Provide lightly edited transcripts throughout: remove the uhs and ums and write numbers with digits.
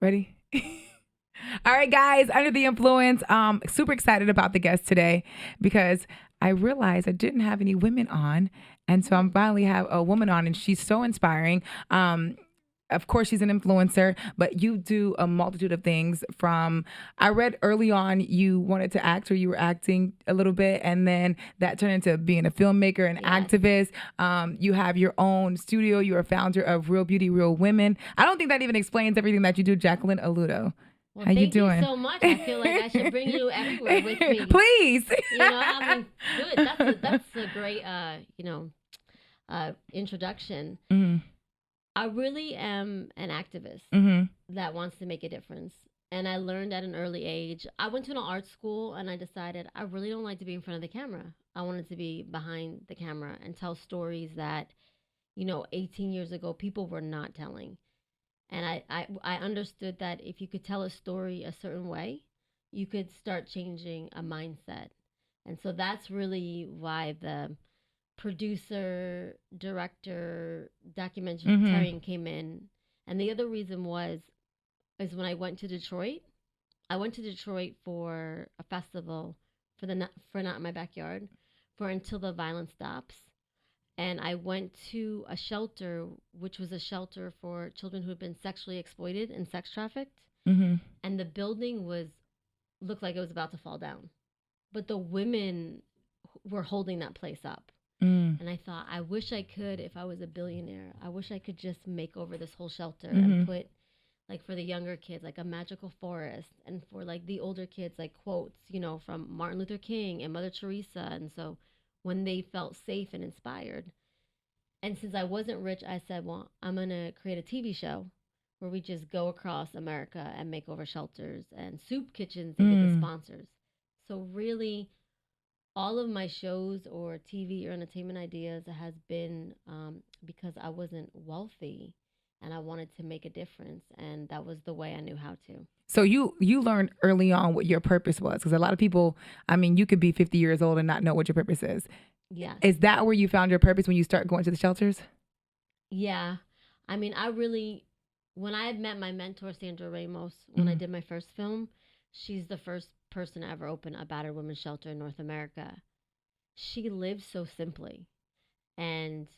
Ready? All right, guys, under the influence. Super excited about the guest today because I realized I didn't have any women on. And so I'm finally have a woman on, and she's so inspiring. Of course, she's an influencer, but you do a multitude of things. From I read early on you wanted to act, or you were acting a little bit, and then that turned into being a filmmaker and activist. You have your own studio. You're a founder of Real Beauty, Real Women. I don't think that even explains everything that you do, Jacquelyn Aluotto. Well, How you thank you doing? so much. I feel like I should bring you everywhere with me. Please. I mean, good. That's a great introduction. Mm-hmm. I really am an activist Mm-hmm. that wants to make a difference. And I learned at an early age. I went to an art school and I decided I really don't like to be in front of the camera. I wanted to be behind the camera and tell stories that, 18 years ago people were not telling. And I understood that if you could tell a story a certain way, you could start changing a mindset. And so that's really why the producer, director, documentarian came in. And the other reason is when I went to Detroit. I went to Detroit for a festival for Not in My Backyard for Until the Violence Stops. And I went to a shelter, which was a shelter for children who had been sexually exploited and sex trafficked. Mm-hmm. And the building looked like it was about to fall down, but the women were holding that place up. And I thought, I wish I could, if I was a billionaire, I wish I could just make over this whole shelter and put, like, for the younger kids, like a magical forest, and for like the older kids, like quotes, from Martin Luther King and Mother Teresa. And so when they felt safe and inspired. And since I wasn't rich, I said, well, I'm going to create a TV show where we just go across America and make over shelters and soup kitchens and get the sponsors. So really, all of my shows or TV or entertainment ideas has been because I wasn't wealthy and I wanted to make a difference. And that was the way I knew how to. So you learned early on what your purpose was, because a lot of people, I mean, you could be 50 years old and not know what your purpose is. Yes. Is that where you found your purpose when you start going to the shelters? Yeah. I mean, when I had met my mentor, Sandra Ramos, when I did my first film, she's the first person to ever open a battered women's shelter in North America. She lives so simply. And,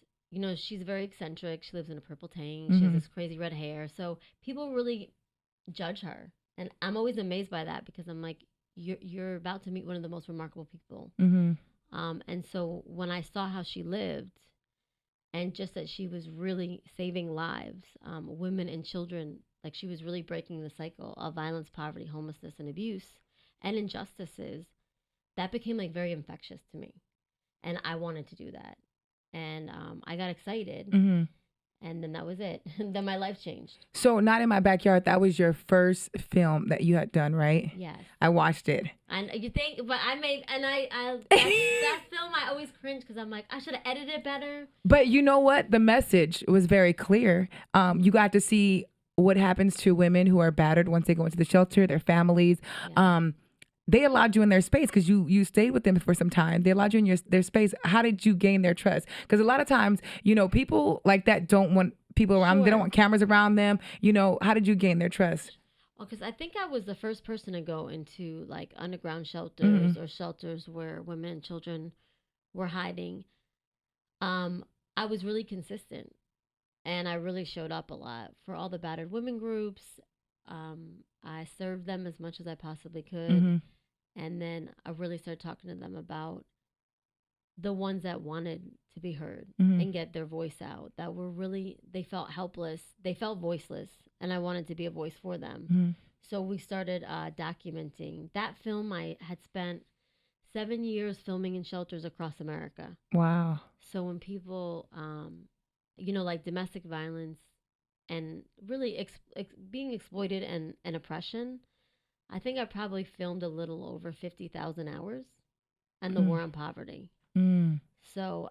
she's very eccentric. She lives in a purple tank. She has this crazy red hair. So people really judge her. And I'm always amazed by that, because I'm like, you're about to meet one of the most remarkable people. And so when I saw how she lived, and just that she was really saving lives, women and children, like she was really breaking the cycle of violence, poverty, homelessness, and abuse and injustices, that became like very infectious to me. And I wanted to do that. And I got excited. And then that was it. Then my life changed. So Not in My Backyard, that was your first film that you had done, right? Yes. I watched it. And you think, but that film, I always cringe because I'm like, I should have edited it better. But you know what? The message was very clear. You got to see what happens to women who are battered once they go into the shelter, their families. Yeah. They allowed you in their space because you stayed with them for some time. They allowed you in their space. How did you gain their trust? Because a lot of times, people like that don't want people around them. They don't want cameras around them. How did you gain their trust? Well, because I think I was the first person to go into like underground shelters or shelters where women and children were hiding. I was really consistent, and I really showed up a lot for all the battered women groups. I served them as much as I possibly could. And then I really started talking to them about the ones that wanted to be heard and get their voice out, that were really, they felt helpless, they felt voiceless, and I wanted to be a voice for them. So we started documenting. That film, I had spent 7 years filming in shelters across America. Wow. So when people, like domestic violence and really being exploited and oppression, I think I probably filmed a little over 50,000 hours, and the war on poverty. So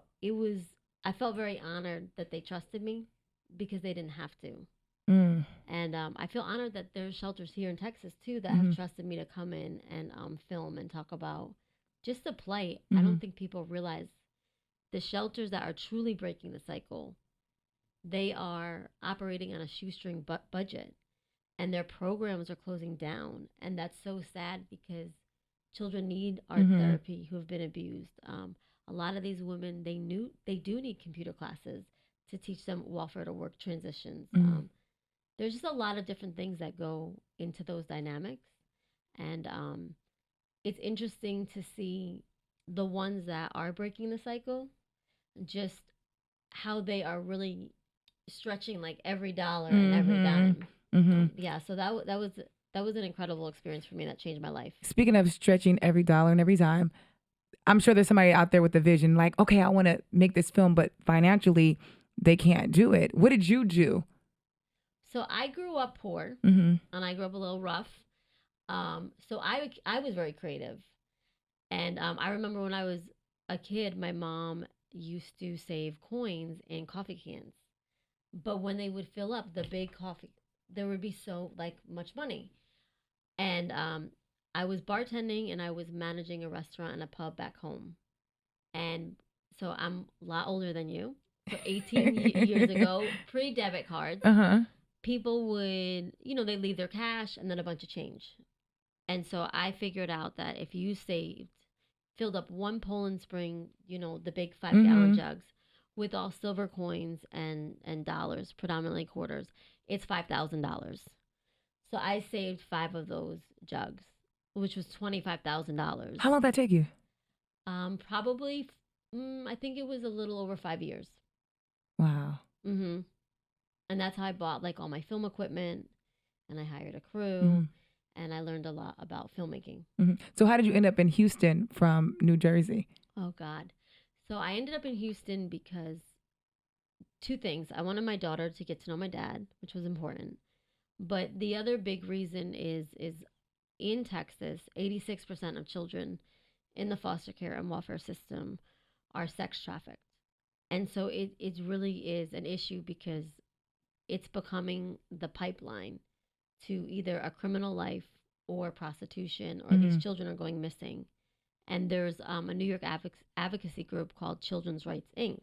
I felt very honored that they trusted me because they didn't have to. And I feel honored that there's shelters here in Texas too that have trusted me to come in and film and talk about just the plight. I don't think people realize the shelters that are truly breaking the cycle, they are operating on a shoestring budget. and their programs are closing down, and that's so sad because children need art Mm-hmm. therapy who have been abused. A lot of these women, they do need computer classes to teach them welfare to work transitions. Mm-hmm. There's just a lot of different things that go into those dynamics, and it's interesting to see the ones that are breaking the cycle, just how they are really stretching like every dollar and every Mm-hmm. dime. Mm-hmm. Yeah, so that was an incredible experience for me that changed my life. Speaking of stretching every dollar and every dime, I'm sure there's somebody out there with a vision like, okay, I want to make this film, but financially they can't do it. What did you do? So I grew up poor, Mm-hmm. and I grew up a little rough. So I was very creative, and I remember when I was a kid, my mom used to save coins in coffee cans. But when they would fill up the big coffee, there would be so like much money. And I was bartending and I was managing a restaurant and a pub back home. And so I'm a lot older than you. So 18 years ago, pre debit cards, Uh-huh. people would, they leave their cash and then a bunch of change. And so I figured out that if you saved, filled up one Poland Spring, the big 5 gallon Mm-hmm. jugs with all silver coins and dollars, predominantly quarters, it's $5,000. So I saved 5 of those jugs, which was $25,000. How long did that take you? Probably, I think it was a little over 5 years. Wow. Mm-hmm. And that's how I bought like all my film equipment, and I hired a crew, Mm-hmm. and I learned a lot about filmmaking. Mm-hmm. So how did you end up in Houston from New Jersey? Oh God. So I ended up in Houston because two things. I wanted my daughter to get to know my dad, which was important. But the other big reason is in Texas, 86% of children in the foster care and welfare system are sex trafficked. And so it really is an issue because it's becoming the pipeline to either a criminal life or prostitution, or Mm-hmm. these children are going missing. And there's a New York advocacy group called Children's Rights Inc.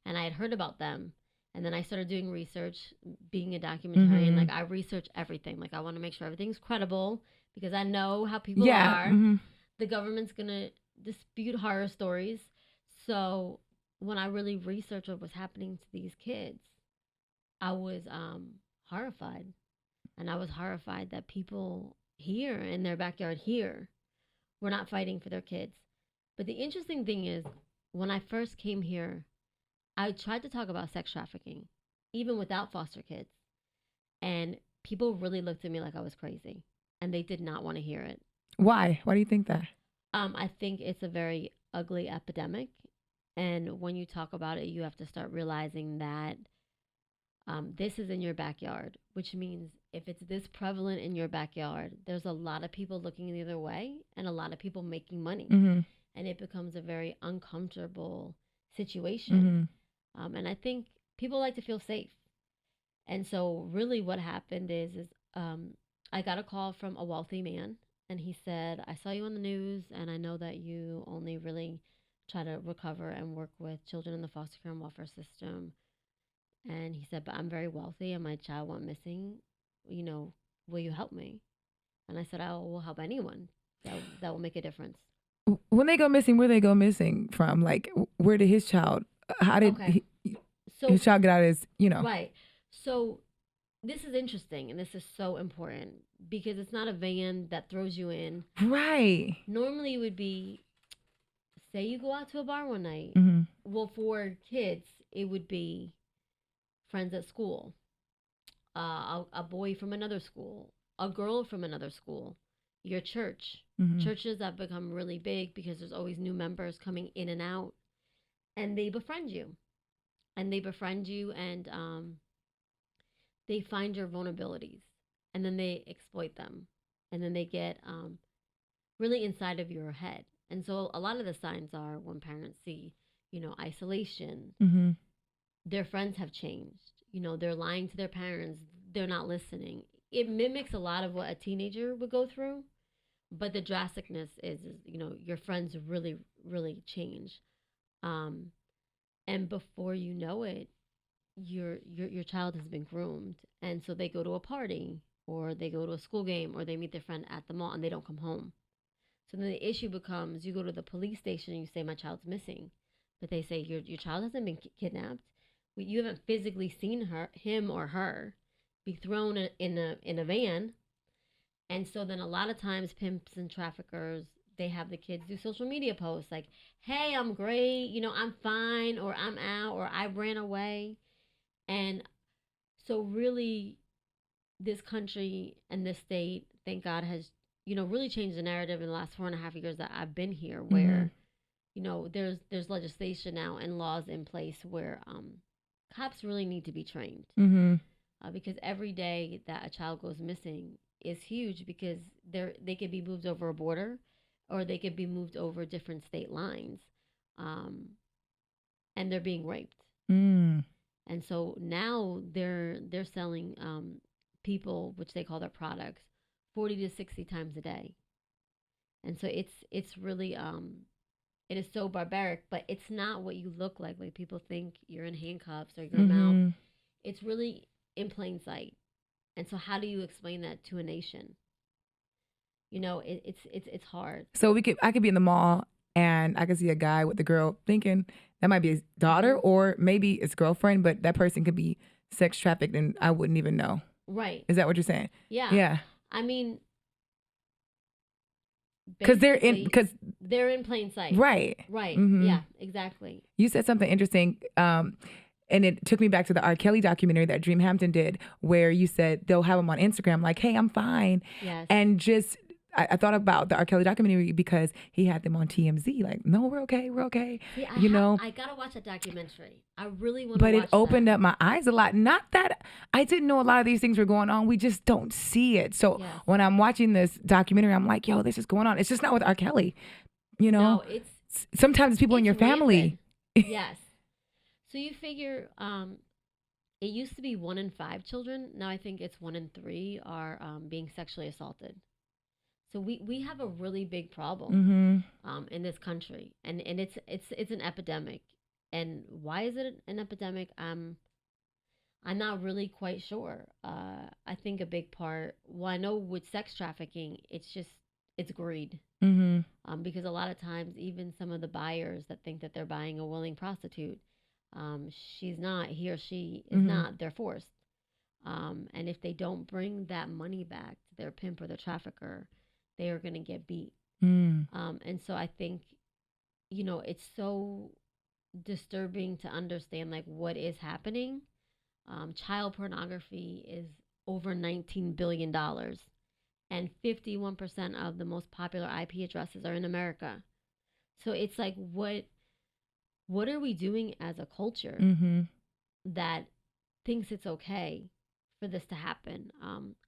And I had heard about them. And then I started doing research, being a documentarian. Mm-hmm. Like, I research everything. Like, I want to make sure everything's credible because I know how people Yeah. are. Mm-hmm. The government's going to dispute horror stories. So, when I really researched what was happening to these kids, I was horrified. And I was horrified that people here in their backyard here were not fighting for their kids. But the interesting thing is, when I first came here, I tried to talk about sex trafficking, even without foster kids. And people really looked at me like I was crazy, and they did not want to hear it. Why? Why do you think that? I think it's a very ugly epidemic. And when you talk about it, you have to start realizing that this is in your backyard, which means if it's this prevalent in your backyard, there's a lot of people looking the other way and a lot of people making money. Mm-hmm. And it becomes a very uncomfortable situation. Mm-hmm. And I think people like to feel safe. And so, really, what happened is I got a call from a wealthy man, and he said, "I saw you on the news, and I know that you only really try to recover and work with children in the foster care and welfare system." And he said, "But I'm very wealthy, and my child went missing. You know, will you help me?" And I said, "I will help anyone. That will make a difference." When they go missing, where they go missing from? Like, where did his child? How did Okay, so his child get out of his? right, so this is interesting, and this is so important because it's not a van that throws you in. Right. Normally, it would be, say you go out to a bar one night. Mm-hmm. Well, for kids, it would be friends at school, a boy from another school, a girl from another school, your church. Mm-hmm. Churches have become really big because there's always new members coming in and out, and they befriend you, and they find your vulnerabilities, and then they exploit them, and then they get really inside of your head. And so a lot of the signs are when parents see, isolation, Mm-hmm. their friends have changed, they're lying to their parents, they're not listening. It mimics a lot of what a teenager would go through, but the drasticness is your friends really, really change. Um, and before you know it, your child has been groomed, and so they go to a party or they go to a school game, or they meet their friend at the mall and they don't come home. So then the issue becomes you go to the police station and you say, my child's missing. But they say, your child hasn't been kidnapped. You haven't physically seen him or her be thrown in a van. And so then a lot of times pimps and traffickers, they have the kids do social media posts like, hey, I'm great, I'm fine, or I'm out, or I ran away. And so really this country and this state, thank God, has, really changed the narrative in the last 4.5 years that I've been here, where, there's legislation now and laws in place where cops really need to be trained. Because every day that a child goes missing is huge, because they could be moved over a border, or they could be moved over different state lines, and they're being raped. And so now they're selling people, which they call their products, 40 to 60 times a day. And so it's really it is so barbaric, but it's not what you look like. Like, people think you're in handcuffs or you're out. It's really in plain sight. And so how do you explain that to a nation? It's hard. So I could be in the mall and I could see a guy with the girl, thinking that might be his daughter or maybe his girlfriend, but that person could be sex trafficked and I wouldn't even know. Right. Is that what you're saying? Yeah. Yeah. I mean, because they're in plain sight. Right. Yeah, exactly. You said something interesting, and it took me back to the R. Kelly documentary that Dream Hampton did, where you said they'll have him on Instagram like, hey, I'm fine. Yes. And just I thought about the R. Kelly documentary because he had them on TMZ like, no, we're okay. See, I gotta watch that documentary. I really want to watch that. But it opened up my eyes a lot. Not that I didn't know a lot of these things were going on. We just don't see it. So when I'm watching this documentary, I'm like, yo, this is going on. It's just not with R. Kelly. No, sometimes it's people in your family. Yes. So you figure it used to be 1 in 5 children. Now I think it's 1 in 3 are being sexually assaulted. So we have a really big problem in this country, and it's an epidemic. And why is it an epidemic? I'm not really quite sure. I think a big part. Well, I know with sex trafficking, it's greed. Because a lot of times, even some of the buyers that think that they're buying a willing prostitute, she's not. He or she is not. They're forced. And if they don't bring that money back to their pimp or their trafficker, they are going to get beat. And so I think, it's so disturbing to understand like what is happening. Child pornography is over $19 billion, and 51% of the most popular IP addresses are in America. So it's like, what are we doing as a culture that thinks it's okay for this to happen?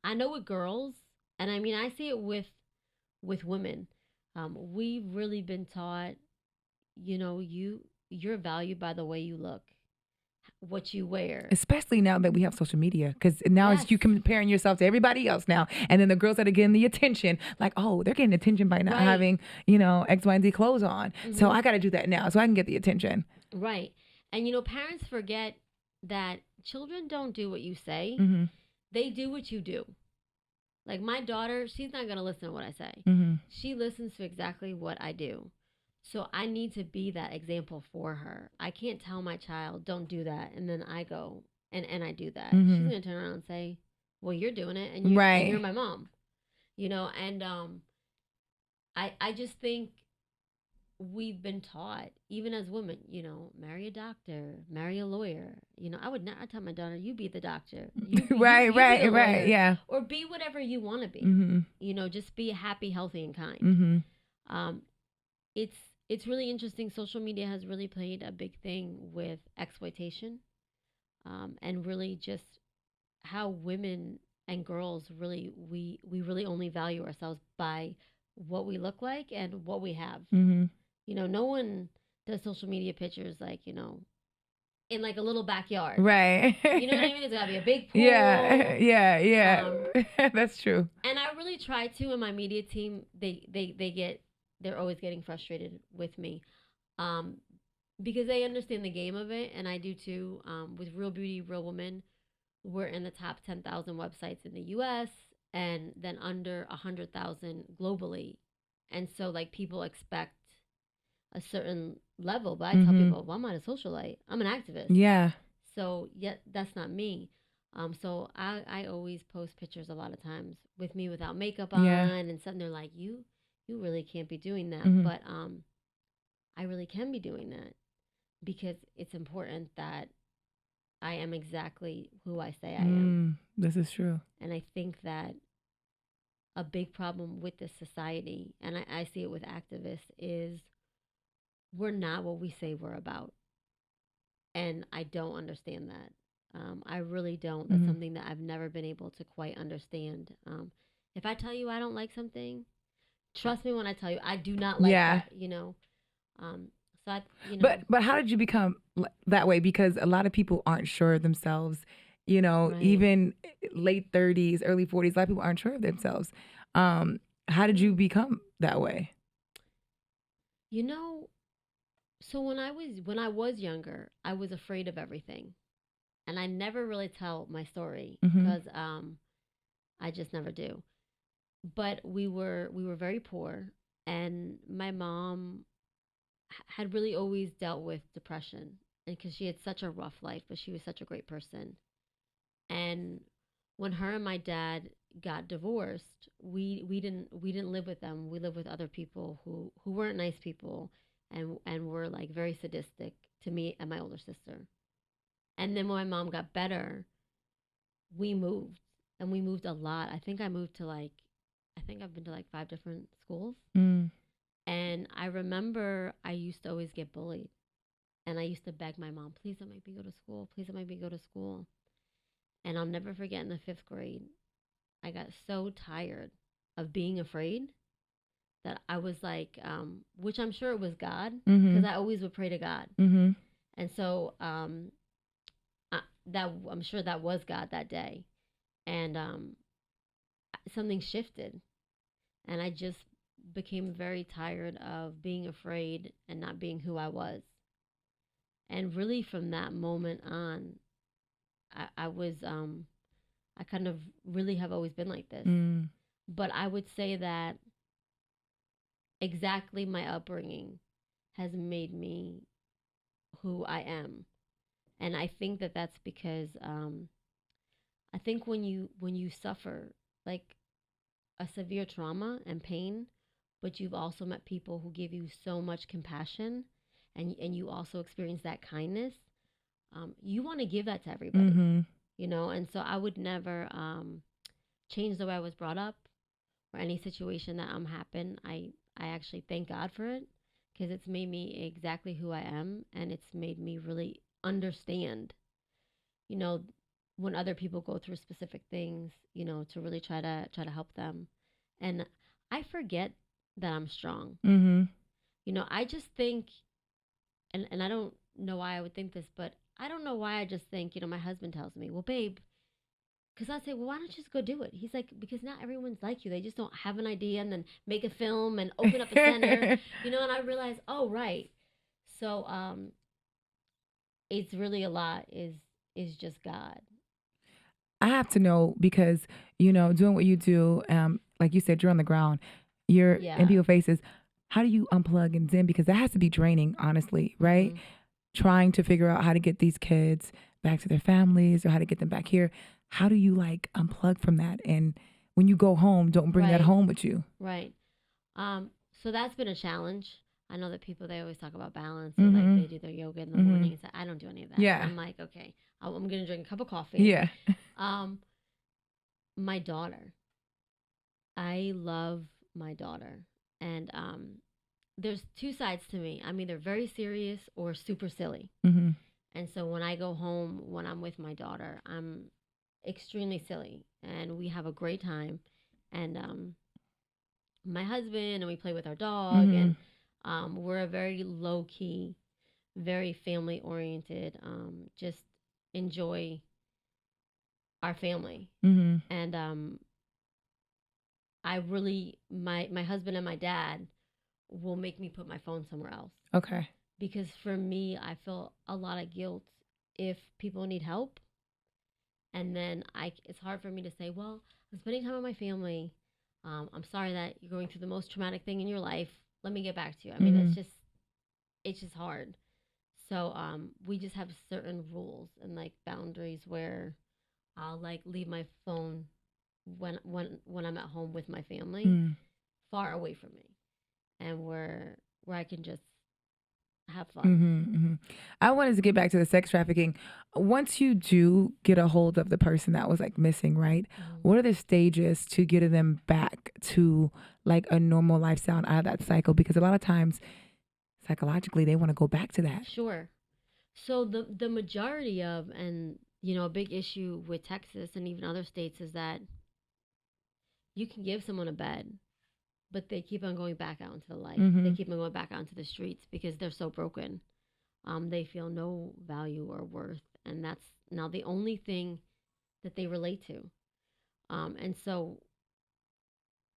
I know with girls, and I mean, I see it with women, we've really been taught, you're valued by the way you look, what you wear. Especially now that we have social media, because now it's you comparing yourself to everybody else now, and then the girls that are getting the attention, like, oh, they're getting attention by not having, X, Y, and Z clothes on. So I got to do that now so I can get the attention. Right. And, parents forget that children don't do what you say. They do what you do. Like my daughter, she's not going to listen to what I say. She listens to exactly what I do. So I need to be that example for her. I can't tell my child, don't do that. And then I go and I do that. She's going to turn around and say, well, you're doing it. And you're my mom. And I just think we've been taught, even as women, marry a doctor, marry a lawyer. I would not tell my daughter, you be the doctor. Right. Yeah. Or be whatever you want to be. Just be happy, healthy, and kind. It's really interesting. Social media has really played a big thing with exploitation, and really just how women and girls really, we really only value ourselves by what we look like and what we have. No one does social media pictures like, in like a little backyard. Right. You know what I mean? There's got to be a big pool. Yeah. That's true. And I really try to, in my media team, they're always getting frustrated with me, because they understand the game of it, and I do too. With Real Beauty, Real Woman, we're in the top 10,000 websites in the US and then under 100,000 globally. And so, like, people expect a certain level, but I tell people, well, I'm not a socialite, I'm an activist. Yeah. So, yet that's not me. So I always post pictures a lot of times with me without makeup on and something. They're like, you really can't be doing that. But I really can be doing that because it's important that I am exactly who I say I am. This is true. And I think that a big problem with this society, and I see it with activists, is we're not what we say we're about. And I don't understand that. I really don't. That's something that I've never been able to quite understand. If I tell you I don't like something, trust me when I tell you I do not like that. You know. So I, you know. But how did you become that way? Because a lot of people aren't sure of themselves. You know, even late 30s, early 40s, a lot of people aren't sure of themselves. How did you become that way? You know, so when I was younger, I was afraid of everything. And I never really tell my story because I just never do. But we were very poor, and my mom had really always dealt with depression, and because she had such a rough life, but she was such a great person. And when her and my dad got divorced, we didn't live with them. We lived with other people who weren't nice people, and were like very sadistic to me and my older sister. And then when my mom got better, we moved, and we moved a lot. I think I've been to like 5 different schools. And I remember I used to always get bullied. And I used to beg my mom, please don't make me go to school. Please don't make me go to school. And I'll never forget in the 5th grade, I got so tired of being afraid that I was like, which I'm sure it was God, because I always would pray to God. And so that I'm sure that was God that day. And something shifted, and I just became very tired of being afraid and not being who I was. And really, from that moment on, I was I kind of really have always been like this. But I would say that exactly my upbringing has made me who I am. And I think that that's because I think when you suffer like a severe trauma and pain, but you've also met people who give you so much compassion, and you also experience that kindness, you want to give that to everybody, you know. And so I would never change the way I was brought up or any situation that happened. I actually thank God for it, because it's made me exactly who I am, and it's made me really understand, you know, when other people go through specific things, you know, to really try to help them. And I forget that I'm strong. You know, I just think, and I don't know why I would think this, but I don't know why I just think, you know, my husband tells me, well, babe, because I say, well, why don't you just go do it? He's like, because not everyone's like you. They just don't have an idea and then make a film and open up a center, you know. And I realize, oh, right. So it's really a lot is just God. I have to know because, you know, doing what you do, like you said, you're on the ground, you're in people's faces. How do you unplug and zen? Because that has to be draining, honestly, right? Trying to figure out how to get these kids back to their families or how to get them back here. How do you like unplug from that? And when you go home, don't bring that home with you. Right. So that's been a challenge. I know that people, they always talk about balance. Like they do their yoga in the morning. And I don't do any of that. Yeah. I'm like, okay, I'm going to drink a cup of coffee. Yeah. My daughter. I love my daughter. And there's two sides to me. I'm either very serious or super silly. And so when I go home, when I'm with my daughter, I'm extremely silly. And we have a great time. And my husband, and we play with our dog. And we're a very low key, very family oriented, just enjoy our family. And I really, my husband and my dad will make me put my phone somewhere else. Okay. Because for me, I feel a lot of guilt if people need help. And then it's hard for me to say, well, I'm spending time with my family. I'm sorry that you're going through the most traumatic thing in your life. Let me get back to you. I mean, Mm-hmm. it's just hard. So we just have certain rules and like boundaries where I'll like leave my phone when I'm at home with my family, Mm-hmm. far away from me, and where I can just have fun. Mm-hmm, mm-hmm. I wanted to get back to the sex trafficking. Once you do get a hold of the person that was like missing, right? Mm-hmm. What are the stages to getting them back to like a normal lifestyle and out of that cycle? Because a lot of times psychologically they want to go back to that. Sure. So the majority of, and a big issue with Texas and even other states is that you can give someone a bed, but they keep on going back out into the light. They Mm-hmm. keep on going back out into the streets because they're so broken. They feel no value or worth, and that's now the only thing that they relate to. And so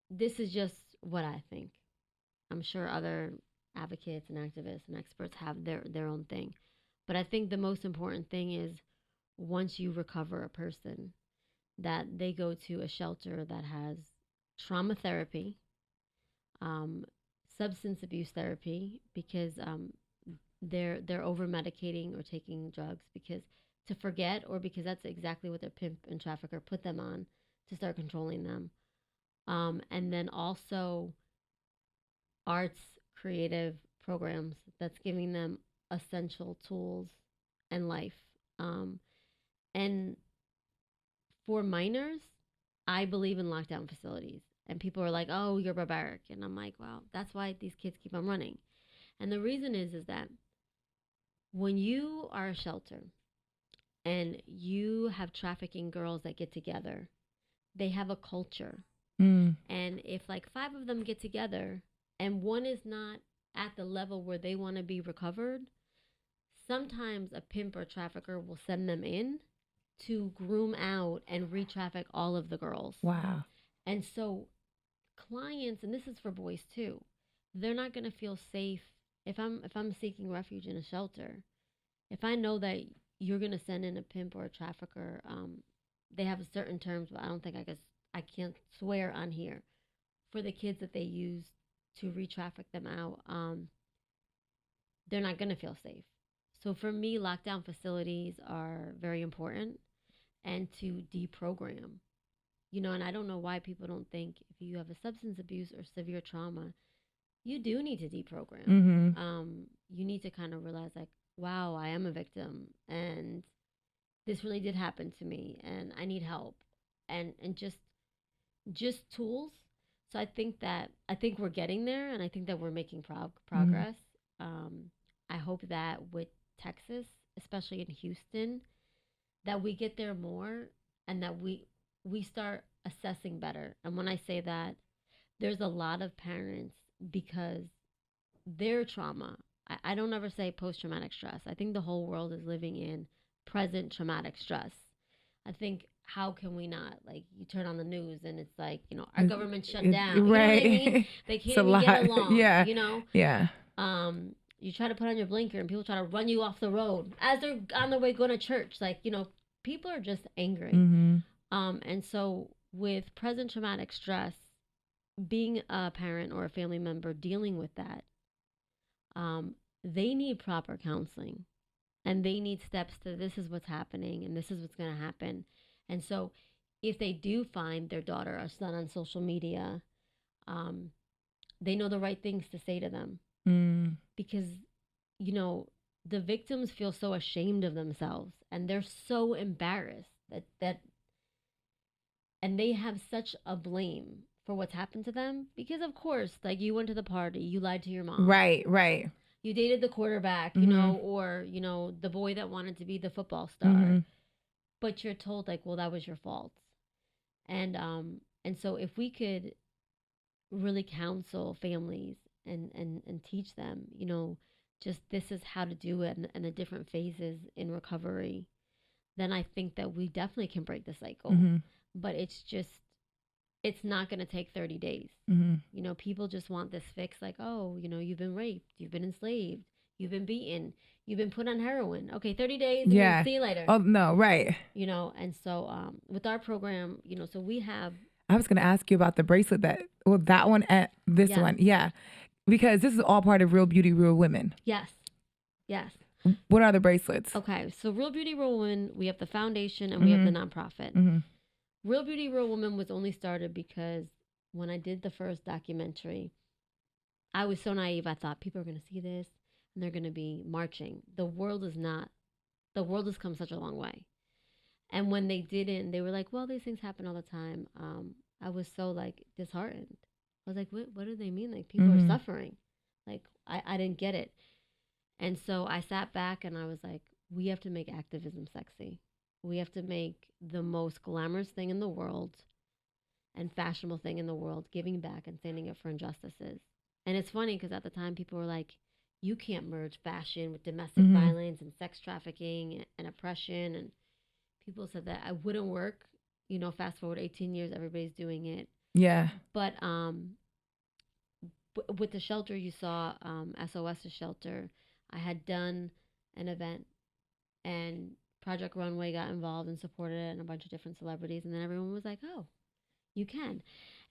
this is just what I think. I'm sure other advocates and activists and experts have their own thing, but I think the most important thing is once you recover a person, that they go to a shelter that has trauma therapy, um, substance abuse therapy, because they're over medicating or taking drugs because to forget, or because that's exactly what their pimp and trafficker put them on to start controlling them. And then also arts, creative programs that's giving them essential tools and life. Um, and for minors, I believe in lockdown facilities. And people are like, "Oh, you're barbaric," and I'm like, "Well, that's why these kids keep on running." And the reason is that when you are a shelter and you have trafficking girls that get together, they have a culture. Mm. And if like five of them get together and one is not at the level where they want to be recovered, sometimes a pimp or trafficker will send them in to groom out and re traffic all of the girls. Wow. And so clients, and this is for boys too, they're not going to feel safe if I'm seeking refuge in a shelter. If I know that you're going to send in a pimp or a trafficker, they have certain terms, but I don't think I can't swear on here for the kids that they use to re-traffic them out. They're not going to feel safe. So for me, lockdown facilities are very important, and to deprogram. And I don't know why people don't think if you have a substance abuse or severe trauma, you do need to deprogram. Mm-hmm. You need to kind of realize, like, wow, I am a victim, and this really did happen to me, and I need help, and just tools. So I think we're getting there, and I think that we're making Mm-hmm. progress. Um, I hope that with Texas, especially in Houston, that we get there more, and that we start assessing better. And when I say that, there's a lot of parents, because their trauma. I don't ever say post traumatic stress. I think the whole world is living in present traumatic stress. I think, how can we not? Like, you turn on the news and it's like, our government shut down. You know what I mean? Right. They can't It's a even get lot. along, Yeah. Yeah. You try to put on your blinker and people try to run you off the road as they're on their way going to church. Like, people are just angry. Mm-hmm. And so with present traumatic stress, being a parent or a family member dealing with that, um, they need proper counseling, and they need steps to, this is what's happening and this is what's going to happen. And so if they do find their daughter or son on social media, um, they know the right things to say to them, Mm. because you know the victims feel so ashamed of themselves, and they're so embarrassed that and they have such a blame for what's happened to them, because of course, like, you went to the party, you lied to your mom, Right. Right. you dated the quarterback, Mm-hmm. or the boy that wanted to be the football Mm-hmm. star, but you're told, like, well, that was your fault. And so if we could really counsel families and teach them, just this is how to do it, and the different phases in recovery, then I think that we definitely can break the cycle. Mm-hmm. But it's not going to take 30 days. Mm-hmm. People just want this fix, like, oh, you've been raped, you've been enslaved, you've been beaten, you've been put on heroin. Okay, 30 days and Yeah. see you later. Oh no, right. You know, and so with our program, you know, so we have. I was gonna ask you about the bracelet that one and this Yeah. one. Yeah. Because this is all part of Real Beauty, Real Women. Yes. Yes. What are the bracelets? Okay, so Real Beauty, Real Women, we have the foundation and we have the nonprofit. Mm-hmm. Real Beauty, Real Women was only started because when I did the first documentary, I was so naive. I thought people are going to see this and they're going to be marching. The world is not. The world has come such a long way. And when they didn't, they were like, well, these things happen all the time. I was so like disheartened. I was like, what do they mean? Like people are suffering. Like I didn't get it. And so I sat back and I was like, we have to make activism sexy. We have to make the most glamorous thing in the world and fashionable thing in the world, giving back and standing up for injustices. And it's funny because at the time people were like, you can't merge fashion with domestic violence and sex trafficking and oppression. And people said that I wouldn't work. You know, fast forward 18 years, everybody's doing it. Yeah. But with the shelter, you saw SOS's shelter. I had done an event and Project Runway got involved and supported it and a bunch of different celebrities. And then everyone was like, oh, you can.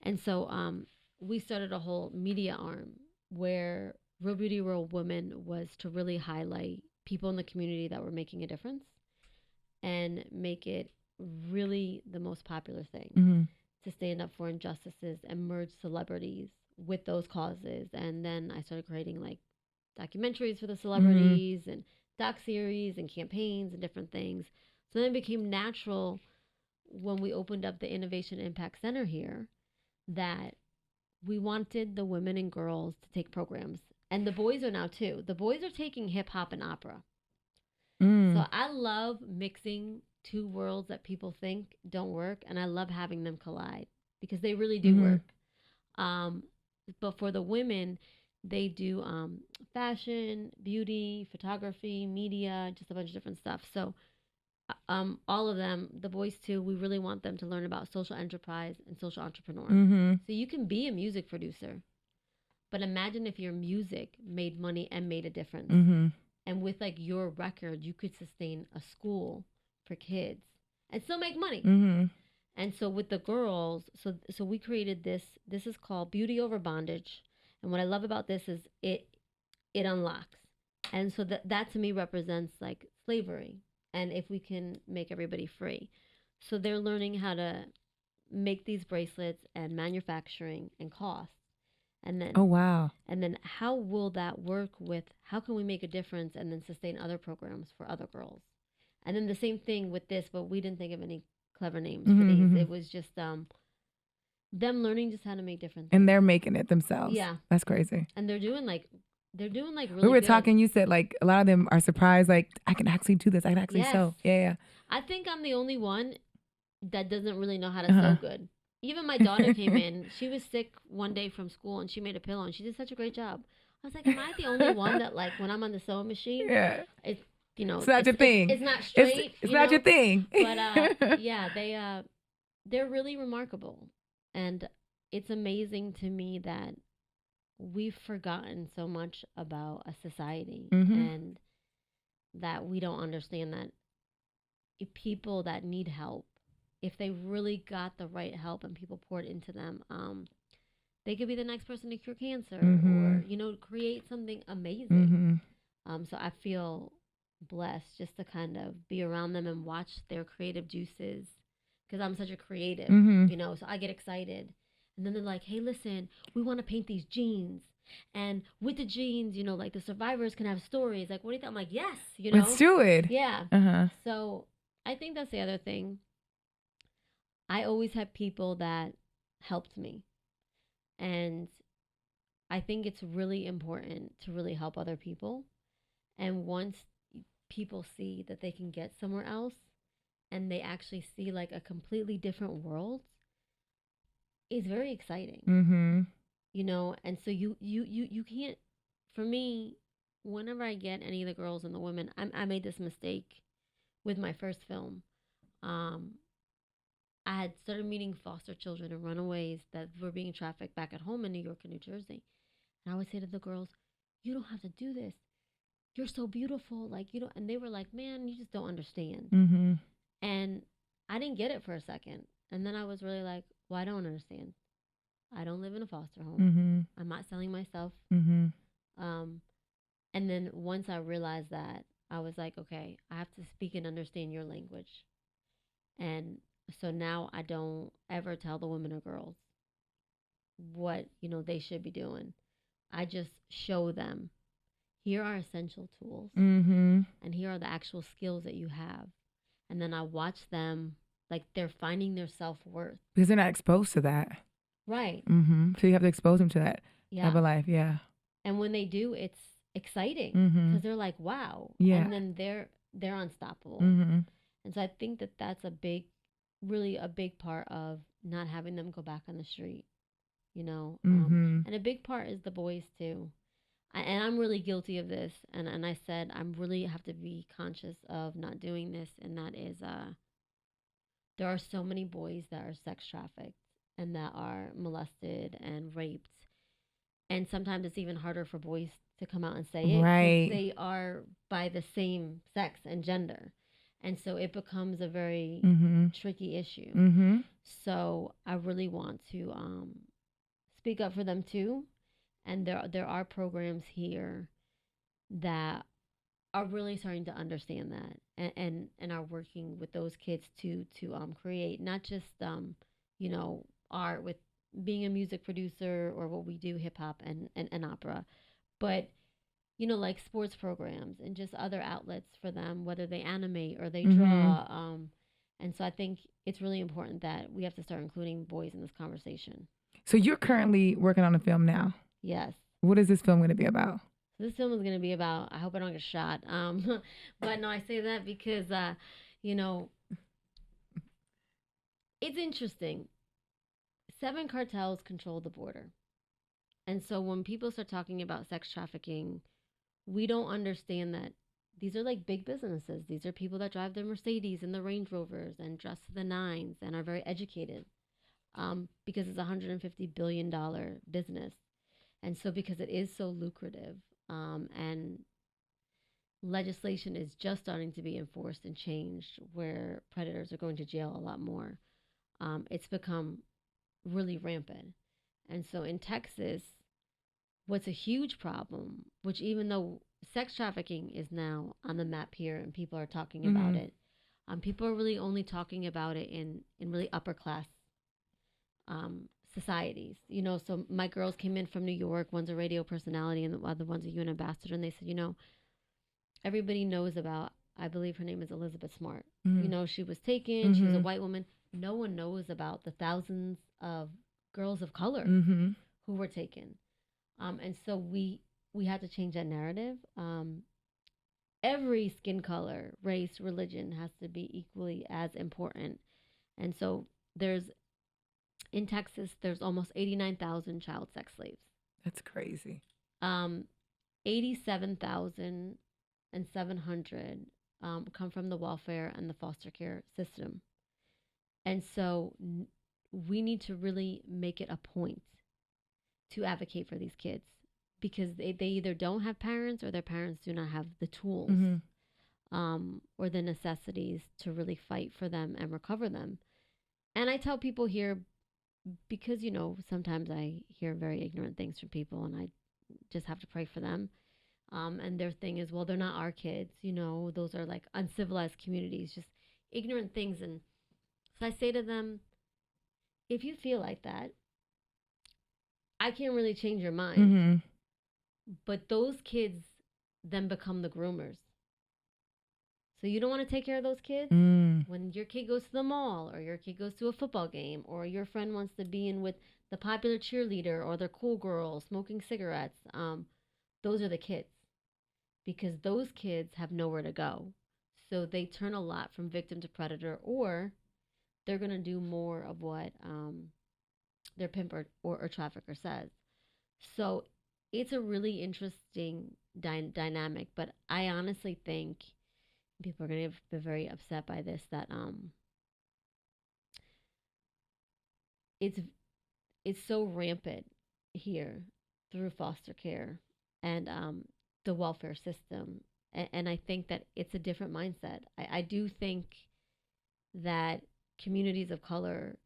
And so we started a whole media arm where Real Beauty, Real Women was to really highlight people in the community that were making a difference and make it really the most popular thing to stand up for injustices and merge celebrities with those causes. And then I started creating like documentaries for the celebrities and doc series and campaigns and different things. So then it became natural when we opened up the Innovation Impact Center here that we wanted the women and girls to take programs. And the boys are now too. The boys are taking hip hop and opera. So I love mixing two worlds that people think don't work, and I love having them collide because they really do work. But for the women, they do fashion, beauty, photography, media, just a bunch of different stuff. So all of them, the boys too, we really want them to learn about social enterprise and social entrepreneur. So you can be a music producer, but imagine if your music made money and made a difference. And with like your record, you could sustain a school for kids and still make money. And so with the girls, so we created this. This is called Beauty Over Bondage. And what I love about this is it unlocks. And so that to me represents like slavery. And if we can make everybody free. So they're learning how to make these bracelets and manufacturing and cost. And then oh wow. And then how will that work with how can we make a difference and then sustain other programs for other girls? And then the same thing with this, but we didn't think of any clever names for these. It was just them learning just how to make different things. And they're making it themselves. Yeah. That's crazy. And they're doing like really we were good. talking, you said like a lot of them are surprised, like I can actually do this. I can actually sew. Yeah. I think I'm the only one that doesn't really know how to sew good. Even my daughter came in. She was sick one day from school, and she made a pillow, and she did such a great job. I was like, am I the only one that, like, when I'm on the sewing machine, it's, you know, it's not your thing. It's not straight. It's not your thing. But, yeah, they're really remarkable. And it's amazing to me that we've forgotten so much about a society and that we don't understand that people that need help, if they really got the right help and people poured into them, they could be the next person to cure cancer or, you know, create something amazing. So I feel blessed just to kind of be around them and watch their creative juices because I'm such a creative, you know, so I get excited. And then they're like, hey, listen, we want to paint these jeans. And with the jeans, you know, like the survivors can have stories. Like, what do you think? I'm like, yes, you know. Let's do it. Yeah. So I think that's the other thing. I always had people that helped me. And I think it's really important to really help other people. And once people see that they can get somewhere else and they actually see like a completely different world, it's very exciting. You know, and so you can't, for me, whenever I get any of the girls and the women, I made this mistake with my first film. I had started meeting foster children and runaways that were being trafficked back at home in New York and New Jersey. And I would say to the girls, you don't have to do this. you're so beautiful, like, you know, and they were like, man, you just don't understand. Mhm. And I didn't get it for a second. And then I was really like, well, I don't understand. I don't live in a foster home. Mhm. I'm not selling myself. Mhm. Um, and then once I realized that, I was like, okay, I have to speak and understand your language. And so now I don't ever tell the women or girls what, you know, they should be doing. I just show them, here are essential tools Mhm. and here are the actual skills that you have. And then I watch them like they're finding their self-worth. Because they're not exposed to that. Right. Mhm. So you have to expose them to that type Yeah. of life. Yeah. And when they do, it's exciting because Mhm. they're like, wow. Yeah. And then they're unstoppable. Mhm. And so I think that that's a big, really a big part of not having them go back on the street, you know. Mhm. And a big part is the boys too. And I'm really guilty of this. And I said I'm really have to be conscious of not doing this. And that is, there are so many boys that are sex trafficked and that are molested and raped. And sometimes it's even harder for boys to come out and say it because Right. they are by the same sex and gender. And so it becomes a very Mhm. tricky issue. Mhm. So I really want to speak up for them too. And there are programs here that are really starting to understand that and are working with those kids to create not just you know, art with being a music producer or what we do, hip hop and opera, but you know, like sports programs and just other outlets for them, whether they animate or they Mhm. draw. And so I think it's really important that we have to start including boys in this conversation. So you're currently working on a film now. Yes. What is this film going to be about? So this film is going to be about, I hope I don't get shot. But no, I say that because, you know, it's interesting. 7 cartels control the border. And so when people start talking about sex trafficking, we don't understand that these are like big businesses. These are people that drive their Mercedes and the Range Rovers and dress to the nines and are very educated, because it's a $150 billion business. And so because it is so lucrative, and legislation is just starting to be enforced and changed where predators are going to jail a lot more, it's become really rampant. And so in Texas, what's a huge problem, which even though sex trafficking is now on the map here and people are talking about Mhm. it, people are really only talking about it in really upper class societies. You know, so my girls came in from New York. One's a radio personality, and the other one's a UN ambassador. And they said, you know, everybody knows about. I believe her name is Elizabeth Smart. You Mhm. know, she was taken. She was a Mhm. white woman. No one knows about the thousands of girls of color Mhm. who were taken. And so we had to change that narrative. Every skin color, race, religion has to be equally as important. And so there's in Texas, there's almost 89,000 child sex slaves. That's crazy. 87,700 come from the welfare and the foster care system. And so we need to really make it a point to advocate for these kids because they either don't have parents or their parents do not have the tools, Mhm. or the necessities to really fight for them and recover them. And I tell people here, because, you know, sometimes I hear very ignorant things from people and I just have to pray for them. And their thing is, well, they're not our kids, you know, those are like uncivilized communities, just ignorant things. And so I say to them, if you feel like that, I can't really change your mind. Mhm. But those kids then become the groomers. So you don't want to take care of those kids? Mm. When your kid goes to the mall or your kid goes to a football game or your friend wants to be in with the popular cheerleader or the cool girl smoking cigarettes, those are the kids because those kids have nowhere to go. So they turn a lot from victim to predator, or they're going to do more of what their pimp or trafficker says. So it's a really interesting dynamic, but I honestly think people are going to be very upset by this that it's it's so rampant here through foster care, and the welfare system. And I think that it's a different mindset. I do think that communities of color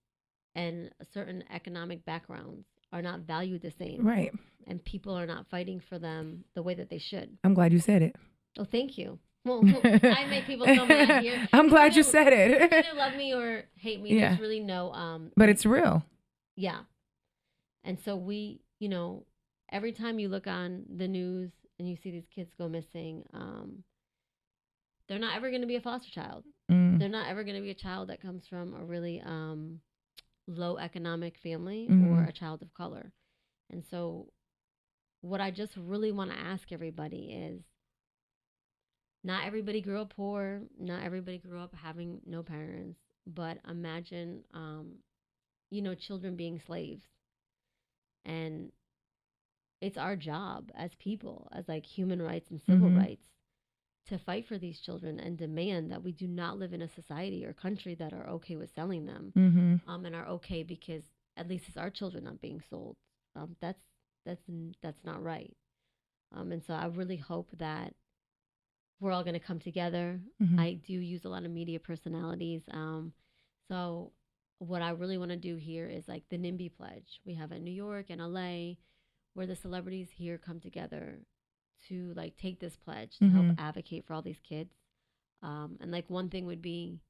and certain economic backgrounds are not valued the same. Right. And people are not fighting for them the way that they should. I'm glad you said it. Oh, thank you. Well, I make people so mad here. I'm glad you Either, said it. either love me or hate me. Yeah. There's really no But it's real. Yeah. And so we, every time you look on the news and you see these kids go missing, they're not ever going to be a foster child. They're not ever going to be a child that comes from a really low economic family or a child of color. And so what I just really want to ask everybody is, not everybody grew up poor. Not everybody grew up having no parents. But imagine, children being slaves. And it's our job as people, as like human rights and civil rights, to fight for these children and demand that we do not live in a society or country that are okay with selling them, and are okay because at least it's our children not being sold. That's not right. And so I really hope that we're all going to come together. I do use a lot of media personalities. So what I really want to do here is like the NIMBY pledge. We have it in New York and LA, where the celebrities here come together to like take this pledge to help advocate for all these kids. And like one thing would be,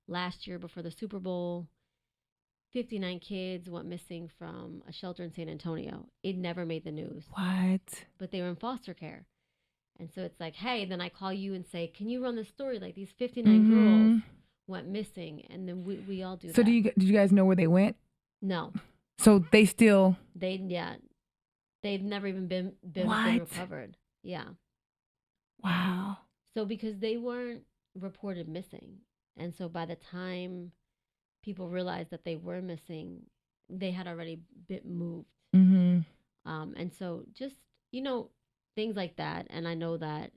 last year before the Super Bowl, 59 kids went missing from a shelter in San Antonio. It never made the news. What? But they were in foster care. And so it's like, hey, then I call you and say, can you run the story? Like these 59 girls went missing, and then we all do that. So did you guys know where they went? No. So they still... They've never even been recovered. Yeah. Wow. So because they weren't reported missing, and so by the time people realized that they were missing, they had already been moved. And so just, things like that. And I know that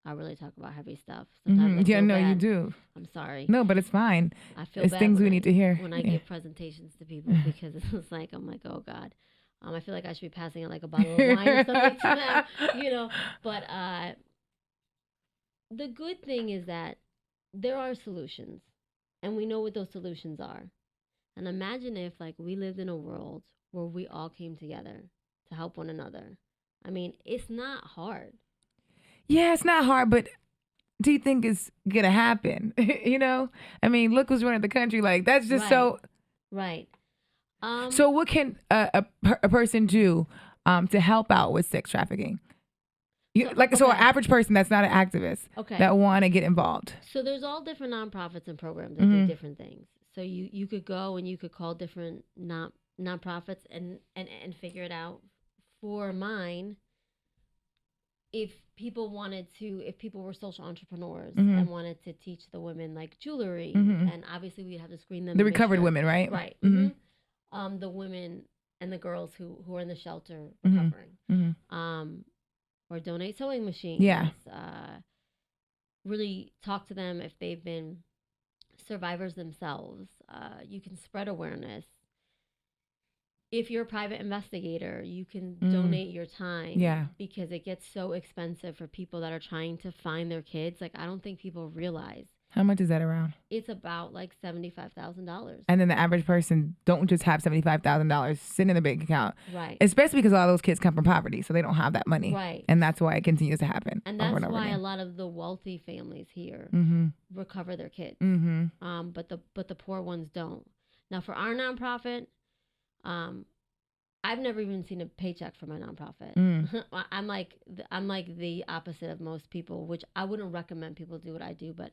I really talk about heavy stuff. Sometimes Yeah, no, bad. you do. I'm sorry. No, but it's fine. I feel it's bad things we need to hear when I give presentations to people, because it's like, I'm like, oh God. I feel like I should be passing out like a bottle of wine or something to them, But the good thing is that there are solutions, and we know what those solutions are. And imagine if like we lived in a world where we all came together to help one another. I mean, it's not hard. Yeah, it's not hard, but do you think it's gonna happen? I mean, look who's running the country. Like that's just so right. So what can a person do to help out with sex trafficking? So an average person that's not an activist that want to get involved. So there's all different nonprofits and programs that do different things. So you could go and you could call different nonprofits and figure it out. For mine, if people were social entrepreneurs and wanted to teach the women like jewelry, and obviously we'd have to screen them. The recovered women, right? Right. The women and the girls who are in the shelter recovering. Or donate sewing machines. Yeah. Really talk to them if they've been survivors themselves. You can spread awareness. If you're a private investigator, you can donate your time. Yeah. Because it gets so expensive for people that are trying to find their kids. Like, I don't think people realize. How much is that around? It's about like $75,000. And then the average person don't just have $75,000 sitting in the bank account. Right. Especially because a lot of those kids come from poverty, so they don't have that money. Right. And that's why it continues to happen. And that's why a lot of the wealthy families here recover their kids. But the poor ones don't. Now for our nonprofit, I've never even seen a paycheck for my nonprofit. I'm like the opposite of most people, which I wouldn't recommend people do what I do, but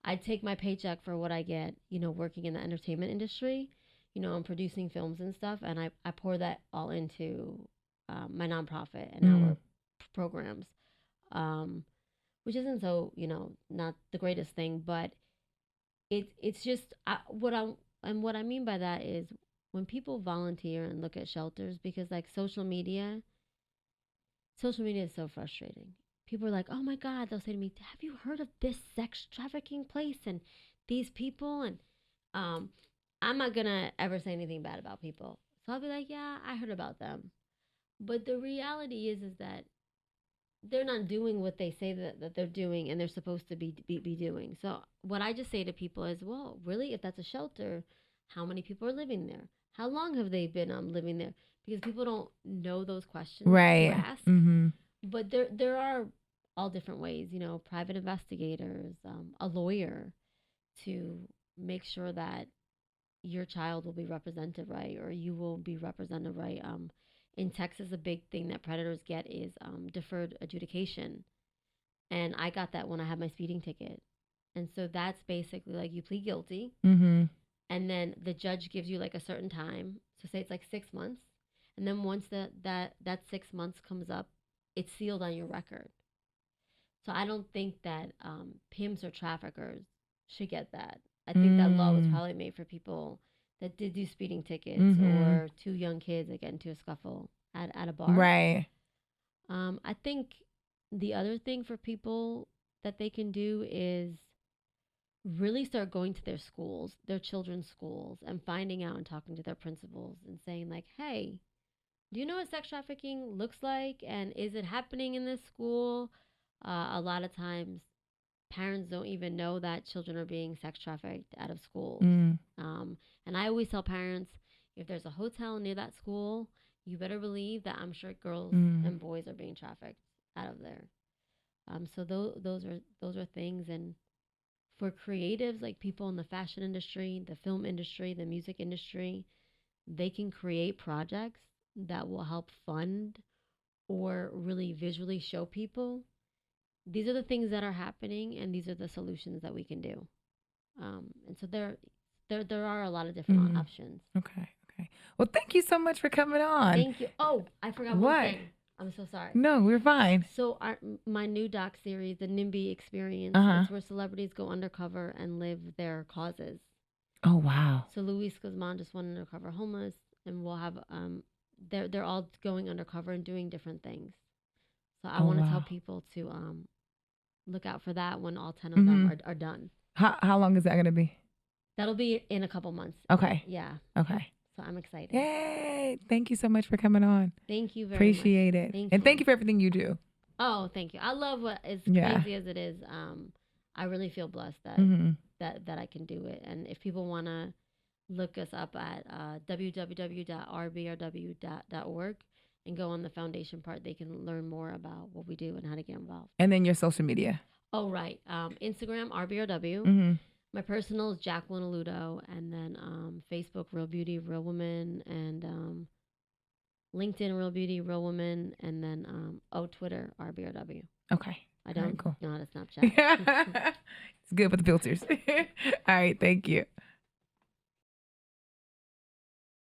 I take my paycheck for what I get, working in the entertainment industry, and producing films and stuff. And I pour that all into my nonprofit and our programs, which isn't so, not the greatest thing, but it's just what I mean by that is when people volunteer and look at shelters, because like social media is so frustrating. People are like, oh my God, they'll say to me, have you heard of this sex trafficking place and these people? And I'm not going to ever say anything bad about people. So I'll be like, yeah, I heard about them. But the reality is that they're not doing what they say that they're doing and they're supposed to be doing. So what I just say to people is, well, really, if that's a shelter, how many people are living there? How long have they been living there? Because people don't know those questions to Right. ask. Mm-hmm. But there are all different ways, private investigators, a lawyer, to make sure that your child will be represented right, or you will be represented right. In Texas, a big thing that predators get is deferred adjudication, and I got that when I had my speeding ticket. And so that's basically like you plead guilty, Mm-hmm. and then the judge gives you like a certain time. So say it's like 6 months, and then once that 6 months comes up, it's sealed on your record. So I don't think that pimps or traffickers should get that. I think that law was Mm. probably made for people that did do speeding tickets, Mm-hmm. or two young kids that get into a scuffle at a bar. Right. I think the other thing for people that they can do is really start going to their schools, their children's schools, and finding out and talking to their principals and saying, like, hey, do you know what sex trafficking looks like? And is it happening in this school? A lot of times, parents don't even know that children are being sex trafficked out of schools. Mm. And I always tell parents, if there's a hotel near that school, you better believe that I'm sure girls Mm. and boys are being trafficked out of there. So those are things. And for creatives, like people in the fashion industry, the film industry, the music industry, they can create projects that will help fund or really visually show people these are the things that are happening and these are the solutions that we can do. And so there are a lot of different Mm. options. Okay. Okay. Well, thank you so much for coming on. Thank you. Oh, I forgot one What? thing. I'm so sorry. No, we're fine. So my new doc series, the NIMBY experience, Uh-huh. it's where celebrities go undercover and live their causes. Oh, wow. So Luis Guzman just went undercover homeless, and we'll have they're all going undercover and doing different things. So I Oh, want to tell wow. people to look out for that when all 10 of them Mm-hmm. are done. How long is that going to be? That'll be in a couple months. Okay. Yeah. Okay. So I'm excited. Yay. Thank you so much for coming on. Thank you very Appreciate much. it. Thank and you. thank you for everything you do. Oh, thank you. I love what as Yeah. crazy as it is. I really feel blessed that Mm-hmm. that I can do it. And if people want to look us up at www.rbrw.org and go on the foundation part, they can learn more about what we do and how to get involved. And then your social media. Oh, right. Instagram, RBRW. Mm-hmm. My personal is Jacquelyn Aluotto, and then Facebook, Real Beauty, Real Woman, and LinkedIn, Real Beauty, Real Woman, and then Twitter, RBRW. Okay. I don't All right, cool. know how to Snapchat. It's good with the filters. All right. Thank you.